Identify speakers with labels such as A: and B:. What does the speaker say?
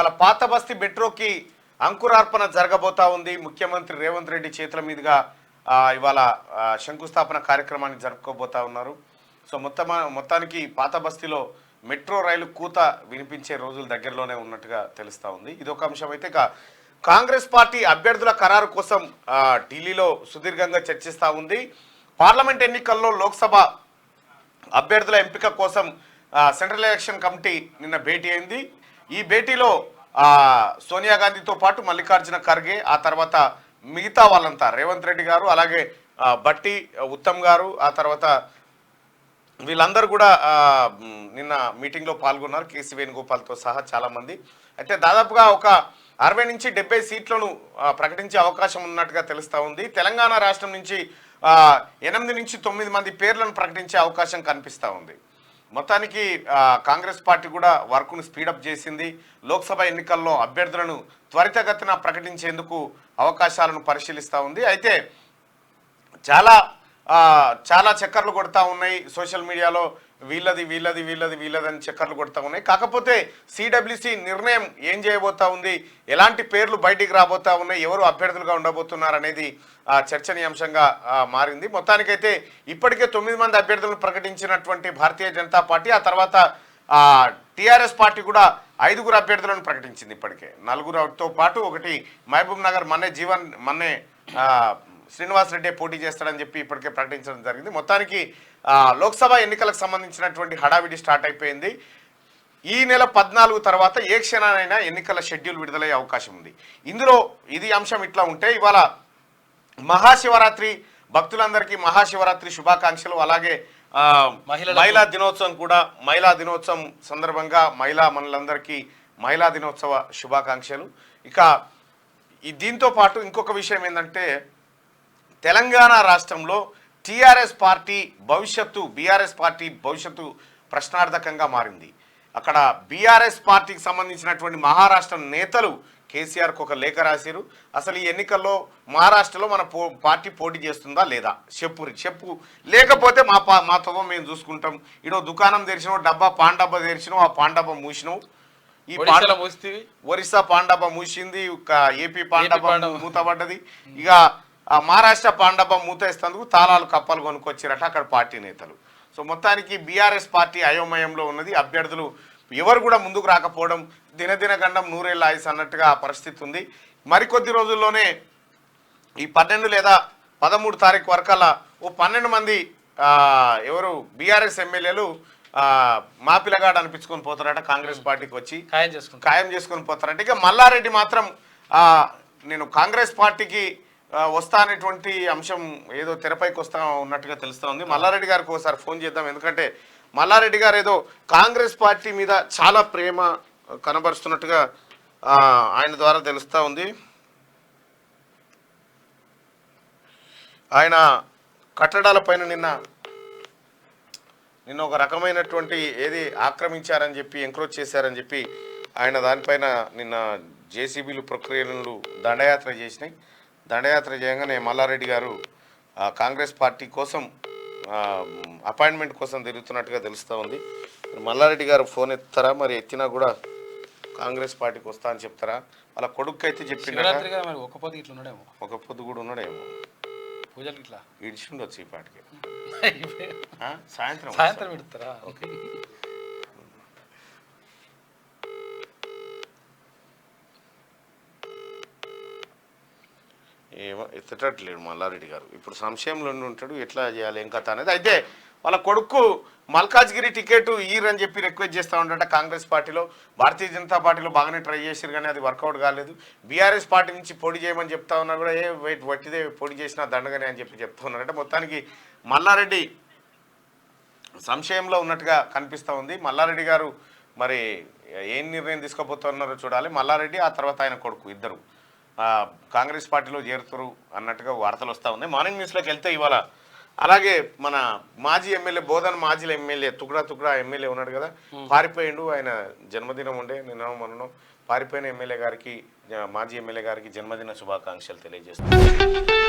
A: ఇవాళ పాత బస్తీ మెట్రోకి అంకురార్పణ జరగబోతా ఉంది. ముఖ్యమంత్రి రేవంత్ రెడ్డి చేతుల మీదుగా ఇవాళ శంకుస్థాపన కార్యక్రమాన్ని జరుపుకోబోతా ఉన్నారు. సో మొత్తానికి పాత బస్తీలో మెట్రో రైలు కూత వినిపించే రోజులు దగ్గరలోనే ఉన్నట్టుగా తెలుస్తూ ఉంది. ఇదొక అంశం. అయితే కాంగ్రెస్ పార్టీ అభ్యర్థుల ఖరారు కోసం ఢిల్లీలో సుదీర్ఘంగా చర్చిస్తూ ఉంది. పార్లమెంట్ ఎన్నికల్లో లోక్సభ అభ్యర్థుల ఎంపిక కోసం సెంట్రల్ ఎలక్షన్ కమిటీ నిన్న భేటీ అయింది. ఈ భేటీలో సోనియా గాంధీతో పాటు మల్లికార్జున ఖర్గే, ఆ తర్వాత మిగతా వాళ్ళంతా రేవంత్ రెడ్డి గారు, అలాగే బట్టి ఉత్తమ్ గారు, ఆ తర్వాత వీళ్ళందరూ కూడా నిన్న మీటింగ్లో పాల్గొన్నారు. కేసీ వేణుగోపాల్తో సహా చాలామంది. అయితే దాదాపుగా ఒక 60 నుంచి 70 సీట్లను ప్రకటించే అవకాశం ఉన్నట్టుగా తెలుస్తూ ఉంది. తెలంగాణ రాష్ట్రం నుంచి 8 నుంచి 9 మంది పేర్లను ప్రకటించే అవకాశం కనిపిస్తూ ఉంది. మొత్తానికి కాంగ్రెస్ పార్టీ కూడా వర్క్ను స్పీడప్ చేసింది. లోక్సభ ఎన్నికల్లో అభ్యర్థులను త్వరితగతిన ప్రకటించేందుకు అవకాశాలను పరిశీలిస్తూ ఉంది. అయితే చాలా చక్కర్లు కొడతా ఉన్నాయి సోషల్ మీడియాలో. వీళ్ళది అని చక్కర్లు కొడతా ఉన్నాయి. కాకపోతే సిడబ్ల్యూసి నిర్ణయం ఏం చేయబోతా ఉంది, ఎలాంటి పేర్లు బయటికి రాబోతా ఉన్నాయి, ఎవరు అభ్యర్థులుగా ఉండబోతున్నారు అనేది చర్చనీయాంశంగా మారింది. మొత్తానికైతే ఇప్పటికే 9 మంది అభ్యర్థులను ప్రకటించినటువంటి భారతీయ జనతా పార్టీ, ఆ తర్వాత టీఆర్ఎస్ పార్టీ కూడా 5 అభ్యర్థులను ప్రకటించింది. ఇప్పటికే 4తో పాటు ఒకటి మహబూబ్ నగర్ మన్నే శ్రీనివాస్ రెడ్డి పోటీ చేస్తాడని చెప్పి ఇప్పటికే ప్రకటించడం జరిగింది. మొత్తానికి లోక్సభ ఎన్నికలకు సంబంధించినటువంటి హడావిడి స్టార్ట్ అయిపోయింది. ఈ నెల 14 తర్వాత ఏ క్షణానైనా ఎన్నికల షెడ్యూల్ విడుదలయ్యే అవకాశం ఉంది. ఇందులో ఇది అంశం ఇట్లా ఉంటే, ఇవాళ మహాశివరాత్రి భక్తులందరికీ మహాశివరాత్రి శుభాకాంక్షలు. అలాగే మహిళా దినోత్సవం కూడా, మహిళా దినోత్సవం సందర్భంగా మహిళలందరికీ మహిళా దినోత్సవ శుభాకాంక్షలు. ఇక దీంతో పాటు ఇంకొక విషయం ఏంటంటే, తెలంగాణ రాష్ట్రంలో బీఆర్ఎస్ పార్టీ భవిష్యత్తు ప్రశ్నార్థకంగా మారింది. అక్కడ బీఆర్ఎస్ పార్టీకి సంబంధించినటువంటి మహారాష్ట్ర నేతలు కేసీఆర్కు ఒక లేఖ రాశారు. అసలు ఈ ఎన్నికల్లో మహారాష్ట్రలో మన పార్టీ పోటీ చేస్తుందా లేదా చెప్పు, లేకపోతే మా తవ్వ మేము చూసుకుంటాం. ఇడో దుకాణం తెరిచినావు, పాన్ డబ్బా తెరిచినావు, ఆ పాన్ డబ్బా మూసినావు. ఈ ఒరిస్సా పాన్ డబ్బా మూసింది, ఏపీ పాన్ డబ్బా మూతపడ్డది. ఇక మహారాష్ట్ర పాన్ డబ్బా మూతేస్తేందుకు తాళాలు కప్పలు కొనుక్కొచ్చారట అక్కడ పార్టీ నేతలు. సో మొత్తానికి బీఆర్ఎస్ పార్టీ అయోమయంలో ఉన్నది. అభ్యర్థులు ఎవరు కూడా ముందుకు రాకపోవడం, దినదిన గండం నూరేళ్ళ ఆయుస్ అన్నట్టుగా ఆ పరిస్థితి ఉంది. మరికొద్ది రోజుల్లోనే ఈ 12 లేదా 13 తారీఖు వరకల్లా ఓ 12 మంది ఎవరు బీఆర్ఎస్ ఎమ్మెల్యేలు మా పిల్లగాడు అనిపించుకొని పోతారట కాంగ్రెస్ పార్టీకి వచ్చి ఖాయం చేసుకొని పోతారట. ఇక మల్లారెడ్డి మాత్రం నేను కాంగ్రెస్ పార్టీకి వస్తా అనేటువంటి అంశం ఏదో తెరపైకి వస్తా ఉన్నట్టుగా తెలుస్తూ ఉంది. మల్లారెడ్డి గారికి ఒకసారి ఫోన్ చేద్దాం. ఎందుకంటే మల్లారెడ్డి గారు ఏదో కాంగ్రెస్ పార్టీ మీద చాలా ప్రేమ కనబరుస్తున్నట్టుగా ఆయన ద్వారా తెలుస్తూ ఉంది. ఆయన కట్టడాలపైన నిన్న ఒక రకమైనటువంటి ఏది ఆక్రమించారని చెప్పి, ఎంక్రోచ్ చేశారని చెప్పి ఆయన దానిపైన నిన్న జేసీబీలు ప్రక్రియలు దండయాత్ర చేసినాయి. దండయాత్ర చేయగానే మల్లారెడ్డి గారు కాంగ్రెస్ పార్టీ కోసం అపాయింట్మెంట్ కోసం తిరుగుతున్నట్టుగా తెలుస్తూ ఉంది. మల్లారెడ్డి గారు ఫోన్ ఎత్తారా, మరి ఎత్తినా కూడా కాంగ్రెస్ పార్టీకి వస్తా అని చెప్తారా? వాళ్ళ కొడుకు అయితే చెప్పిండు, ఒక పొద్దు కూడా ఉన్నాడేమో, పూజలు ఇట్లా ఇడిచిండొచ్చు ఈ పాటికి. సాయంత్రం పెడతారా? ఓకే. ఏమో ఎత్తట్లేడు మల్లారెడ్డి గారు. ఇప్పుడు సంశయంలో ఉంటాడు, ఎట్లా చేయాలి ఏం కథ అనేది. అయితే వాళ్ళ కొడుకు మల్కాజ్గిరి టికెట్ అని చెప్పి రిక్వెస్ట్ చేస్తూ ఉంటాట కాంగ్రెస్ పార్టీలో. భారతీయ జనతా పార్టీలో బాగానే ట్రై చేశారు కానీ అది వర్కౌట్ కాలేదు. బీఆర్ఎస్ పార్టీ నుంచి పోటీ చేయమని చెప్తా ఉన్నా కూడా వట్టిదే పోటీ చేసినా దండగానే అని చెప్పి చెప్తా ఉన్నారంటే మొత్తానికి మల్లారెడ్డి సంశయంలో ఉన్నట్టుగా కనిపిస్తూ ఉంది. మల్లారెడ్డి గారు మరి ఏం నిర్ణయం తీసుకోబోతున్నారో చూడాలి. మల్లారెడ్డి ఆ తర్వాత ఆయన కొడుకు ఇద్దరు కాంగ్రెస్ పార్టీలో చేరుతారు అన్నట్టుగా వార్తలు వస్తూ ఉన్నాయి. మార్నింగ్ న్యూస్లోకి వెళ్తే ఇవాళ అలాగే మన మాజీ ఎమ్మెల్యే బోధన్ మాజీ ఎమ్మెల్యే తుగ్రా ఎమ్మెల్యే ఉన్నాడు కదా, పారిపోయిండు. ఆయన జన్మదినం ఉండే నిన్న పారిపోయిన మాజీ ఎమ్మెల్యే గారికి జన్మదిన శుభాకాంక్షలు తెలియజేస్తున్నాను.